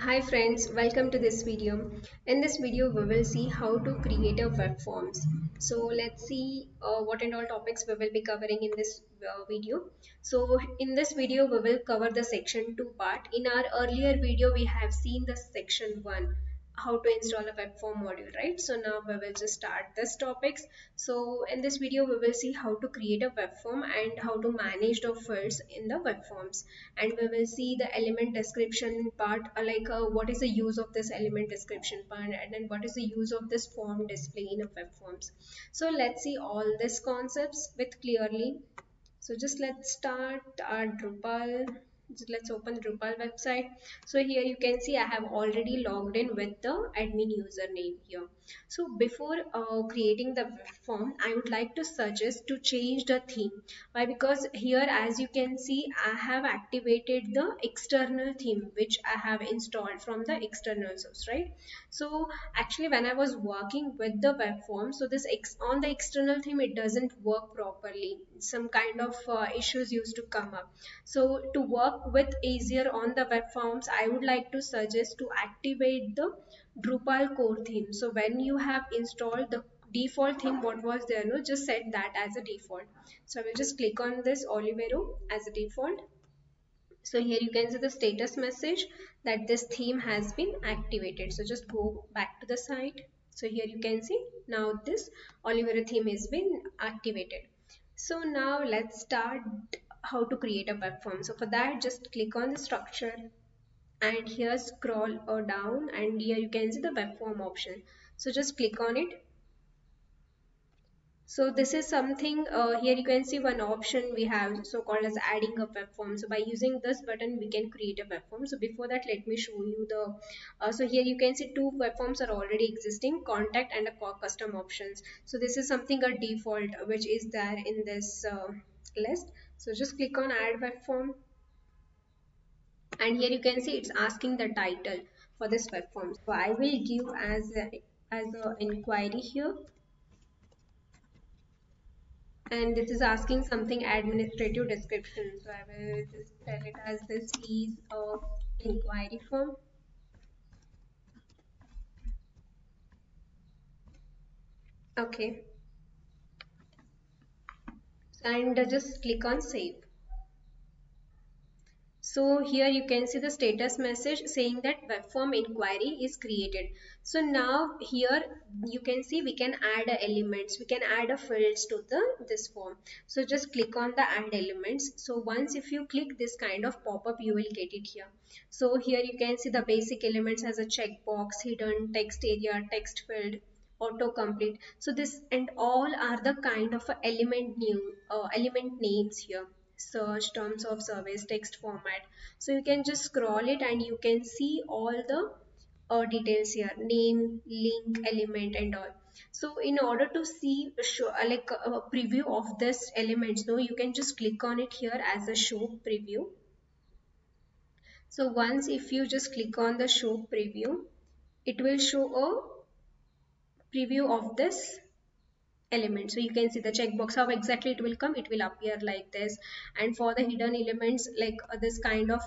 Hi friends, welcome to this video. In this video, we will see how to create a web forms. So let's see what and all topics we will be covering in this video. So in this video, we will cover the section 2 part. In our earlier video, we have seen the section 1, how to install a web form module, right? So now we will just start this topics. So in this video, we will see how to create a web form and how to manage the fields in the web forms, and we will see the element description part, what is the use of this element description part, and then what is the use of this form display in a web forms. So let's see all these concepts with clearly. So just let's start our Drupal. Let's open the Drupal website. So here you can see I have already logged in with the admin username here. So before creating the web form, I would like to suggest to change the theme. Why? Because here, as you can see, I have activated the external theme which I have installed from the external source, right? So actually when I was working with the web form, so this on the external theme, it doesn't work properly. Some kind of issues used to come up. So to work with easier on the web forms, I would like to suggest to activate the Drupal core theme. So when you have installed the default theme, what was there, no, just set that as a default. So I will just click on this Olivero as a default. So here you can see the status message that this theme has been activated. So just go back to the site. So here you can see now this Olivero theme has been activated. So now let's start how to create a web form. So for that, just click on the structure, and here scroll down, and here you can see the web form option. So just click on it. So this is something, here you can see one option we have so called as adding a web form. So by using this button, we can create a web form. So before that, let me show you the, so here you can see two web forms are already existing, contact and a custom options. So this is something a default which is there in this list. So just click on add web form, and here you can see it's asking the title for this web form. So I will give as a inquiry here, and this is asking something administrative description. So I will just tell it as this is a inquiry form. Okay, and just click on save. So here you can see the status message saying that web form inquiry is created. So now here you can see we can add elements, we can add a fields to this form. So just click on the add elements. So once if you click this kind of pop-up, you will get it here. So here you can see the basic elements as a checkbox, hidden text area, text field, autocomplete. So this and all are the kind of element names here. Search, terms of service, text format. So you can just scroll it and you can see all the details here, name, link, element and all. So in order to see a preview of this elements, no, you can just click on it here as a show preview. So once if you just click on the show preview, it will show a preview of this element. So you can see the checkbox, how exactly it will come, it will appear like this. And for the hidden elements, like this kind of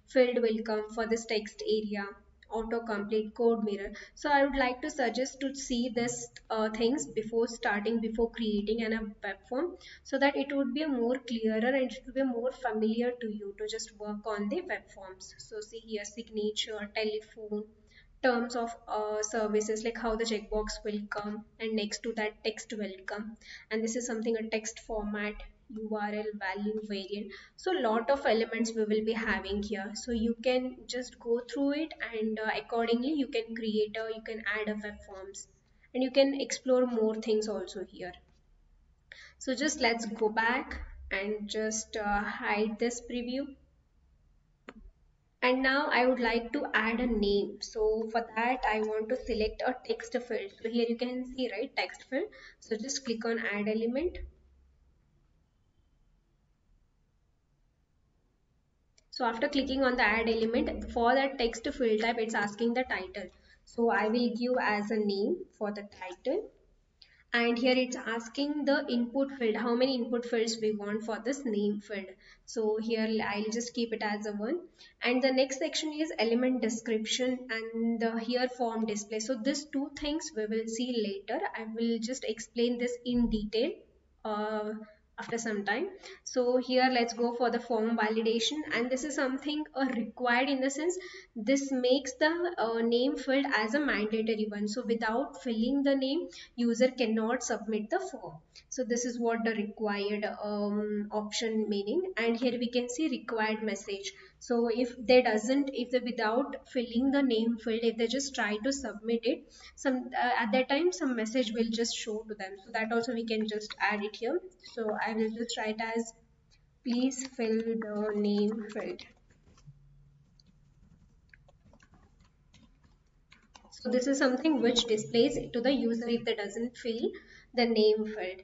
field will come for this text area, autocomplete, code mirror. So I would like to suggest to see this things before starting, before creating a web form, so that it would be more clearer and it would be more familiar to you to just work on the web forms. So see here, signature, telephone, terms of services, like how the checkbox will come, and next to that text will come, and this is something a text format, URL, value, variant. So lot of elements we will be having here. So you can just go through it, and accordingly you can create a, you can add a web forms, and you can explore more things also here. So just let's go back and just hide this preview. And now I would like to add a name. So for that, I want to select a text field. So here you can see, right, text field. So just click on add element. So after clicking on the add element, for that text field type, it's asking the title. So I will give as a name for the title. and here it's asking the input field, how many input fields we want for this name field. So here I'll just keep it as a 1, and the next section is element description and here form display. So these two things we will see later. I will just explain this in detail uh, after some time. So here let's go for the form validation, and this is something required in the sense this makes the name field as a mandatory one. So without filling the name, user cannot submit the form. So this is what the required option meaning, and here we can see required message. So if they without filling the name field, if they just try to submit it, some at that time some message will just show to them. So that also we can just add it here. So I will just write as please fill the name field. So this is something which displays to the user if they doesn't fill the name field.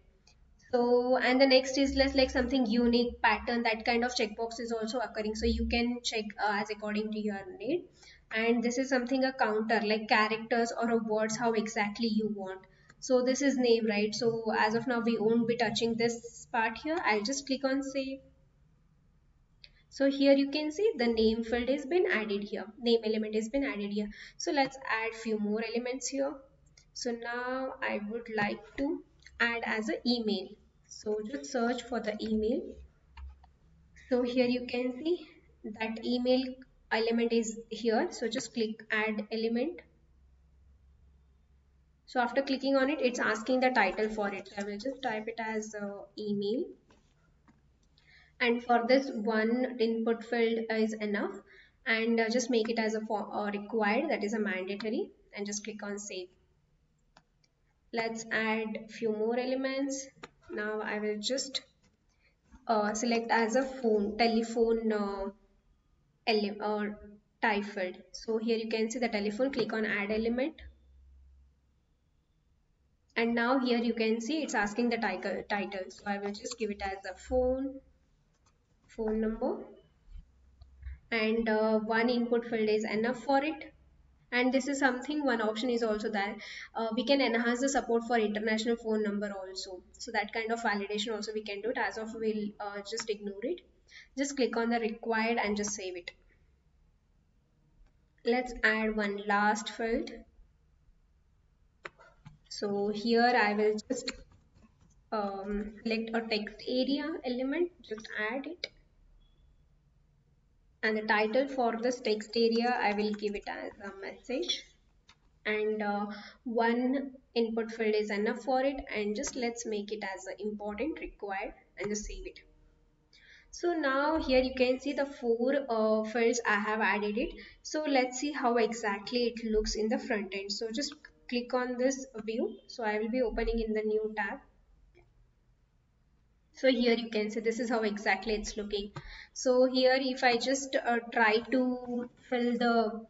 So, and the next is less like something unique pattern, that kind of checkbox is also occurring. So you can check as according to your need. And this is something a counter like characters or a words, how exactly you want. So this is name, right? So as of now, we won't be touching this part here. I'll just click on save. So here you can see the name field has been added here. Name element has been added here. So let's add few more elements here. So now I would like to add as an email. So just search for the email. So here you can see that email element is here. So just click add element. So after clicking on it, it's asking the title for it. So I will just type it as email. And for this one input field is enough, and just make it as a required, that is a mandatory, and just click on save. Let's add few more elements. Now I will just select as a telephone type field. So here you can see the telephone, click on add element, and now here you can see it's asking the title. So I will just give it as a phone number, and one input field is enough for it. And this is something, one option is also that we can enhance the support for international phone number also. So that kind of validation also we can do it. As of we'll just ignore it. Just click on the required and just save it. Let's add one last field. So here I will just select a text area element, just add it, and the title for this text area I will give it as a message, and one input field is enough for it, and just let's make it as a important required and just save it. So now here you can see the four fields I have added it. So let's see how exactly it looks in the front end. So just click on this view. So I will be opening in the new tab. So here you can see this is how exactly it's looking. So here if I just try to fill the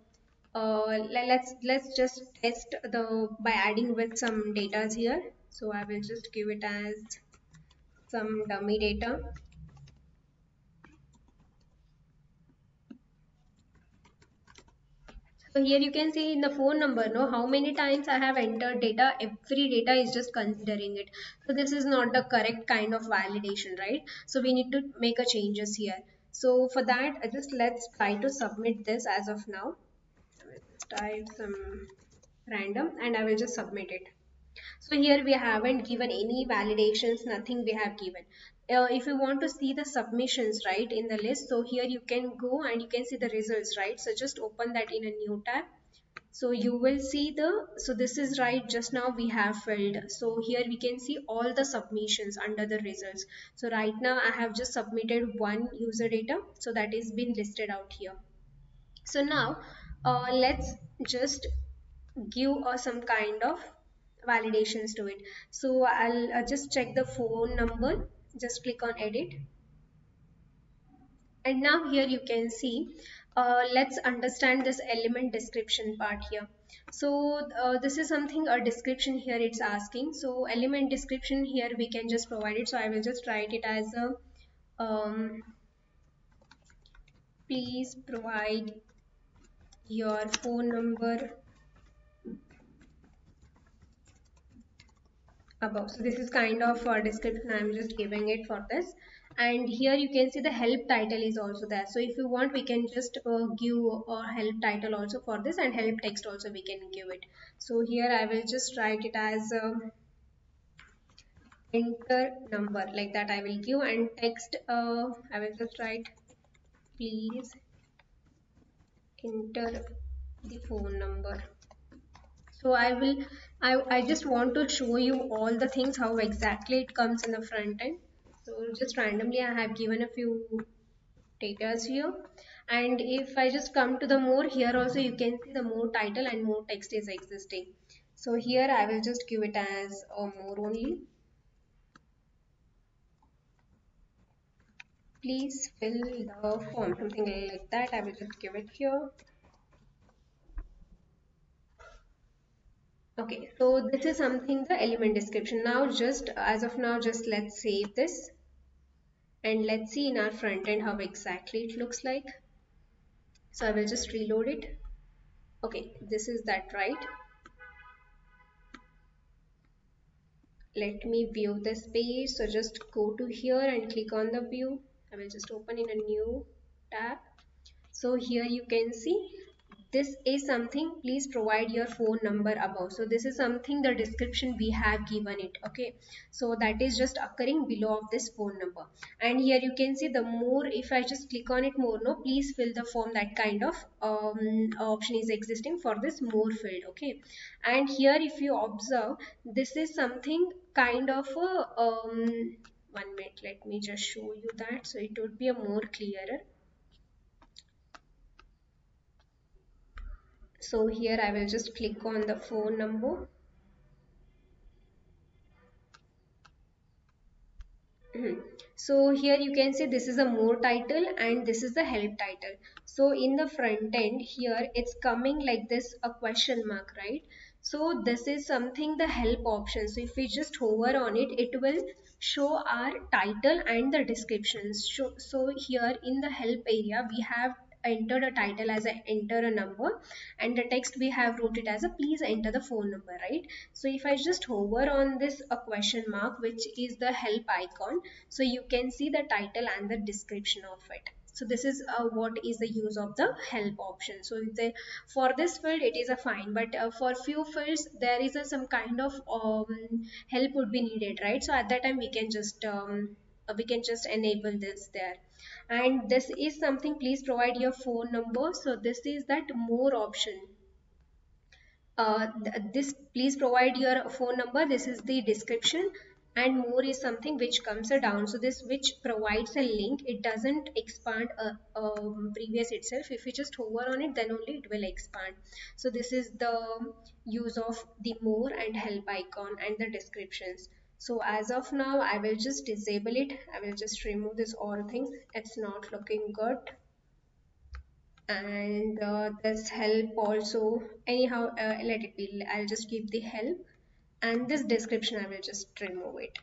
let's just test the by adding with some data here. So I will just give it as some dummy data. So here you can see in the phone number, no, how many times I have entered data, every data is just considering it. So this is not the correct kind of validation, right? So we need to make a changes here. So for that, just let's try to submit this as of now. I will just type some random and I will just submit it. So here we haven't given any validations, nothing we have given. If you want to see the submissions, right, in the list, so here you can go and you can see the results, right? So just open that in a new tab. So you will see so this is right, just now we have filled. So here we can see all the submissions under the results. So right now I have just submitted one user data. So that is been listed out here. So now let's just give some kind of validations to it. So I'll just check the phone number, just click on edit, and now here you can see let's understand this element description part here. So this is something a description here it's asking. So element description here we can just provide it. So I will just write it as a please provide your phone number above. So this is kind of a description I'm just giving it for this. And here you can see the help title is also there. So if you want, we can just give a help title also for this, and help text also we can give it. So here I will just write it as enter number, like that I will give, and text I will just write please enter the phone number. So I just want to show you all the things how exactly it comes in the front end. So just randomly I have given a few data here, and if I just come to the more, here also you can see the more title and more text is existing. So here I will just give it as a more only. Please fill the form, something like that. I will just give it here. Okay, so this is something the element description. Now just as of now, just let's save this and let's see in our front end how exactly it looks like. So I will just reload it. Okay, this is that, right? Let me view this page. So just go to here and click on the view. I will just open in a new tab. So here you can see this is something, please provide your phone number above. So this is something the description we have given it. Okay, so that is just occurring below of this phone number. And here you can see the more, if I just click on it more, no, please fill the form, that kind of option is existing for this more field. Okay, and here if you observe, this is something kind of a 1 minute, let me just show you that so it would be a more clearer. So here I will just click on the phone number. So here you can see this is a more title and this is the help title. So in the front end here it's coming like this, a question mark, right? So this is something the help option. So if we just hover on it, it will show our title and the descriptions. So here in the help area we have entered a title as a enter a number, and the text we have wrote it as a please enter the phone number, right? So if I just hover on this a question mark, which is the help icon, so you can see the title and the description of it. So this is what is the use of the help option. So for this field it is a fine, but for few fields there is some kind of help would be needed, right? So at that time we can just enable this there. And this is something, please provide your phone number. So this is that more option. This please provide your phone number, this is the description, and more is something which comes down. So this which provides a link, it doesn't expand previous itself. If you just hover on it, then only it will expand. So this is the use of the more and help icon and the descriptions. So as of now I will just disable it. I will just remove this all things, it's not looking good. And this help also, anyhow, let it be, I'll just keep the help, and this description I will just remove it.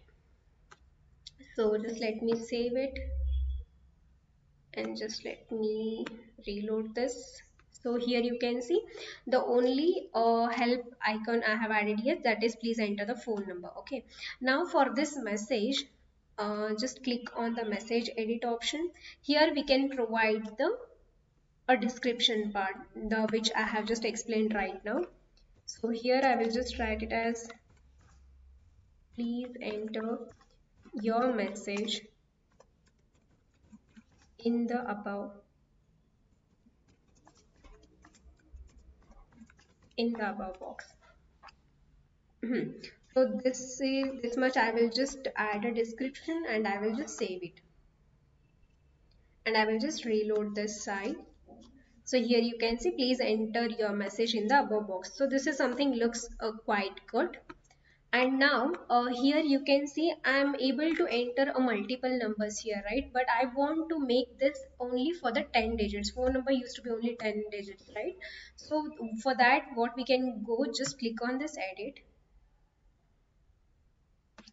So just let me save it and just let me reload this. So here you can see the only help icon I have added here, that is please enter the phone number. Okay, now for this message, just click on the message edit option. Here we can provide the a description part, the which I have just explained right now. So here I will just write it as please enter your message in the above box. So this much I will just add a description and I will just save it, and I will just reload this side. So here you can see please enter your message in the above box. So this is something looks quite good. And now here you can see I am able to enter a multiple numbers here, right? But I want to make this only for the 10 digits. Phone number used to be only 10 digits, right? So for that, what we can go, just click on this edit,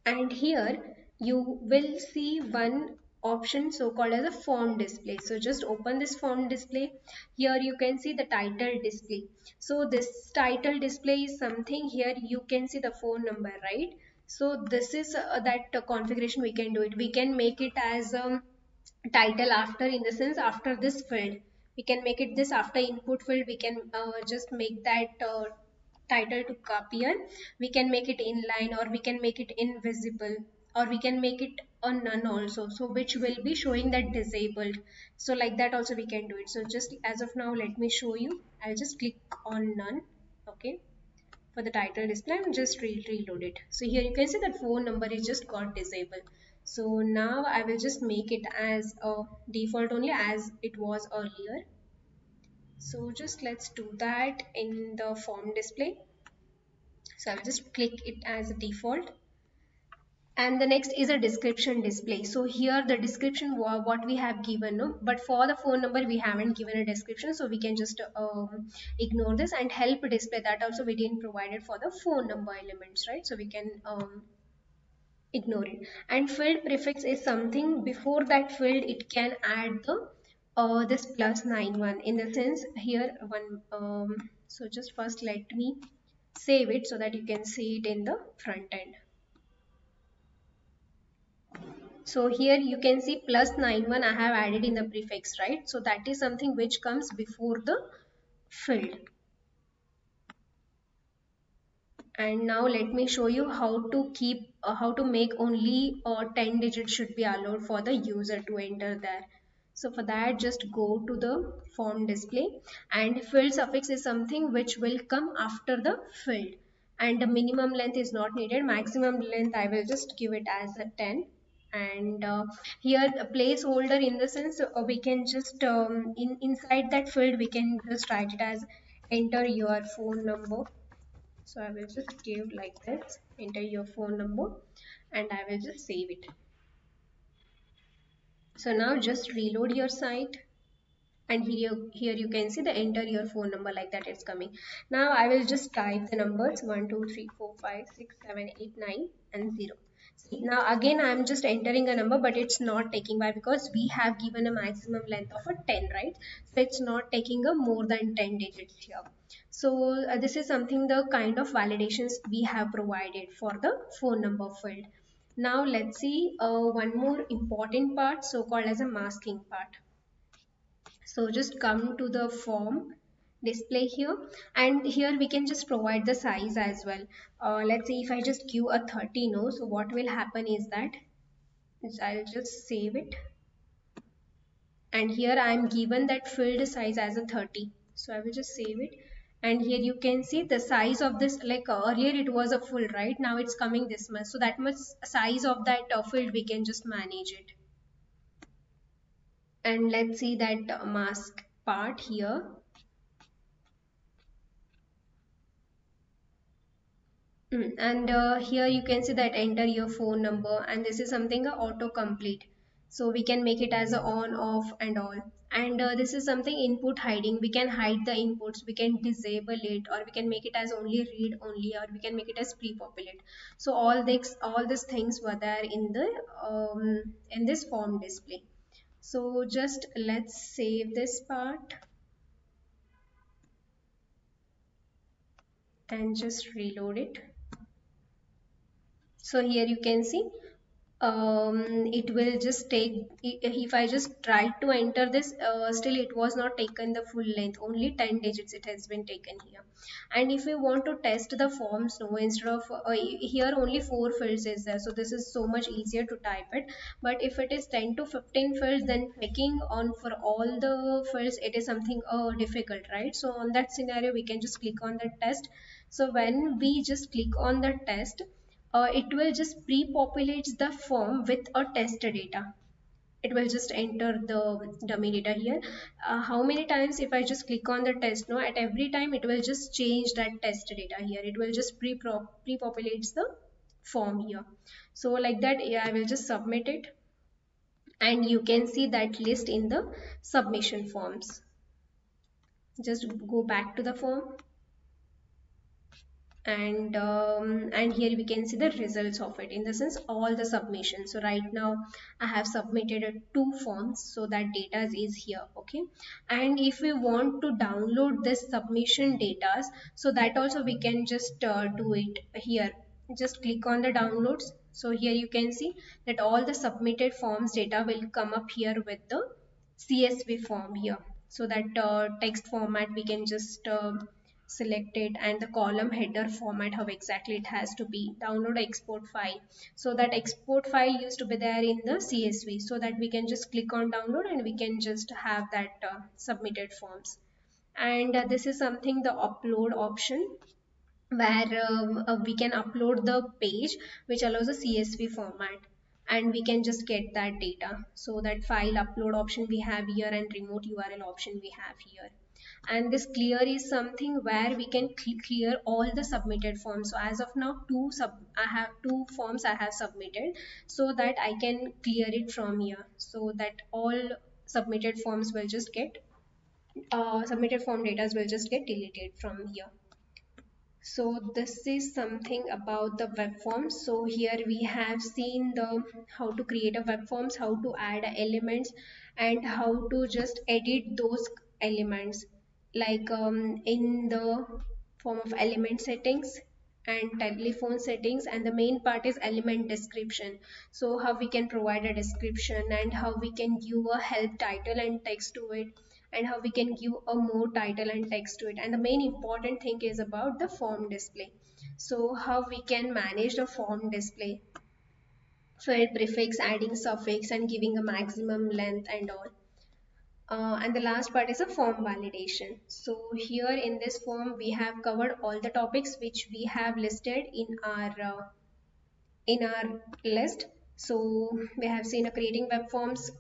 and here you will see one option so called as a form display. So just open this form display. Here you can see the title display. So this title display is something, here you can see the phone number, right? So this is that configuration we can do it. We can make it as title after, in the sense after this field we can make it this after input field. We can just make that title to copier. We can make it inline, or we can make it invisible, or we can make it a none also, so which will be showing that disabled. So like that also we can do it. So just as of now, let me show you. I'll just click on none. Okay, for the title display, I'm just reload it. So here you can see that phone number is just got disabled. So now I will just make it as a default only as it was earlier. So just let's do that in the form display. So I'll just click it as a default. And the next is a description display. So here the description what we have given, no, but for the phone number we haven't given a description, so we can just ignore this. And help display, that also we didn't provide it for the phone number elements, right? So we can ignore it. And field prefix is something before that field it can add the this +91, in the sense here one so just first let me save it so that you can see it in the front end. So here you can see +91 I have added in the prefix, right? So that is something which comes before the field. And now let me show you how to keep how to make only 10 digits should be allowed for the user to enter there. So for that, just go to the form display, and field suffix is something which will come after the field, and the minimum length is not needed. Maximum length I will just give it as a 10. And here a placeholder, in the sense we can just inside that field we can just write it as enter your phone number. So I will just give like this, enter your phone number, and I will just save it. So now just reload your site, and here you can see the enter your phone number, like that it's coming. Now I will just type the numbers 1 2 3 4 5 6 7 8 9 and 0. See, now again I'm just entering a number, but it's not taking. Why? Because we have given a maximum length of a 10, right? So it's not taking a more than 10 digits here. So this is something, the kind of validations we have provided for the phone number field. Now let's see one more important part, so called as a masking part. So just come to the form display here, and here we can just provide the size as well. Let's say if I just give a 30, no, so what will happen is that I'll just save it, and here I am given that field size as a 30. So I will just save it, and here you can see the size of this, like earlier it was a full, right? Now it's coming this much, so that much size of that field we can just manage it. And let's see that mask part here. And here you can see that enter your phone number, and this is something auto complete, so we can make it as a on off and all. And this is something input hiding, we can hide the inputs, we can disable it, or we can make it as only read only, or we can make it as pre-populate. So all these things were there in this form display. So just let's save this part and just reload it. So here you can see it will just take, if I just try to enter this, still it was not taken the full length, only 10 digits it has been taken here. And if we want to test the forms, no, instead of here only 4 fields is there, so this is so much easier to type it. But if it is 10 to 15 fields, then clicking on for all the fields, it is something difficult, right? So on that scenario we can just click on the test. So when we just click on the test, it will just pre-populates the form with a test data. It will just enter the dummy data here. How many times if I just click on the test, no, at every time it will just change that test data here. It will just pre-populates the form here. So like that, yeah, I will just submit it, and you can see that list in the submission forms. Just go back to the form, and here we can see the results of it, in the sense all the submissions. So right now I have submitted 2 forms, so that data is here. Okay, and if we want to download this submission data, so that also we can just do it here. just click on the downloads. So here you can see that all the submitted forms data will come up here with the CSV form here. So that text format we can just select it, and the column header format, how exactly it has to be, download export file. So that export file used to be there in the CSV, so that we can just click on download and we can just have that submitted forms. And this is something, the upload option, where we can upload the page which allows a CSV format, and we can just get that data. So that file upload option we have here, and remote URL option we have here. And this clear is something where we can clear all the submitted forms. So as of now, I have two forms I have submitted, so that I can clear it from here, so that all submitted forms will just get submitted form data will just get deleted from here. So this is something about the web forms. So here we have seen the how to create a web forms, how to add elements, and how to just edit those elements, like in the form of element settings and telephone settings. And the main part is element description. So how we can provide a description, and how we can give a help title and text to it, and how we can give a more title and text to it. And the main important thing is about the form display. So how we can manage the form display, so it prefix, adding suffix, and giving a maximum length and all. And the last part is a form validation. So here in this form we have covered all the topics which we have listed in our list. So we have seen creating web forms,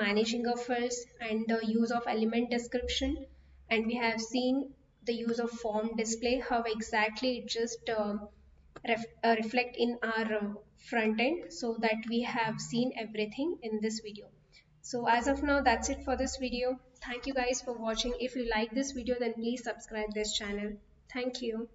managing of fields, and the use of element description. And we have seen the use of form display, how exactly it just reflect in our front end, so that we have seen everything in this video. So as of now, that's it for this video. Thank you guys for watching. If you like this video, then please subscribe this channel. Thank you.